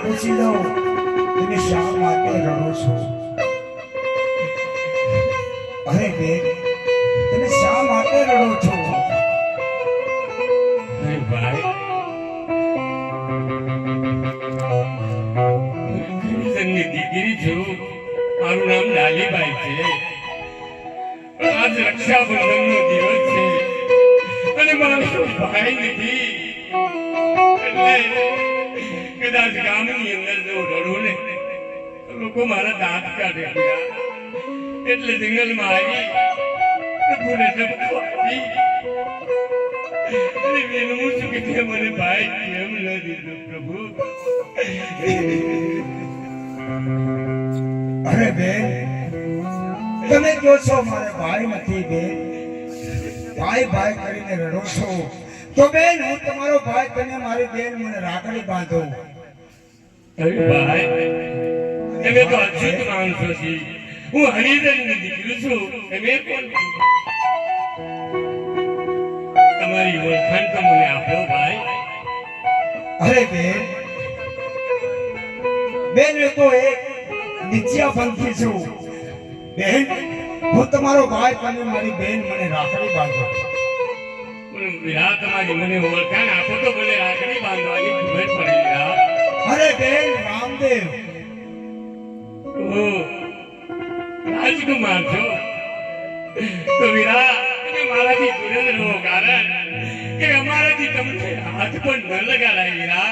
પૂછી લઉં તમે શા માટે રડો છો? અરે બેન તમે શા માટે રડો છો? ભાઈ સંગની દીકરી છું, મારું નામ ડાલીબાઈ છે. આજ રક્ષાબંધન નો દિવસ છે અને મારો ભાઈ નથી, એટલે કદાચ ગામની અંદર જો રડું ને તો લોકો મારા દાંત કાઢે. એટલે જંગલમાં આવી પ્રભુને ટપકો આપી અને વિનવું છું કે તે મને ભાઈ કેમ ન દીધો પ્રભુ. અરે બેન તમે કહો છો મારે ભાઈ નથી બેન, ભાઈ ભાઈ કરીને રડો છો તો બેન હું તમારો ભાઈ, તમે મારી બેન મને રાખડી બાંધો. અરે ભાઈ તમે તો અચ્યુત માણસો છો, હું હરિજનની દીકરી છું, તમે કોણ? તમારી ઓળખાણ તો મને આપો ભાઈ. અરે બેન બેન હું તો એક નિત્યા પંથી છું બેન, હું તમારો ભાઈ, તમે મારી બેન મને રાખડી બાંધો. વિરા તમારી મને ઓળખાણ આપો તો મને રાખડી બાંધવાની ખબર પડી. વિરા અરે બેન રામદેવ. ઓ રાજકુમાર છો તો વિરા તમે મારાથી દૂર જ રહો, કારણ કે અમારાથી તમને હાથ પણ ન લગાડાય. વિરા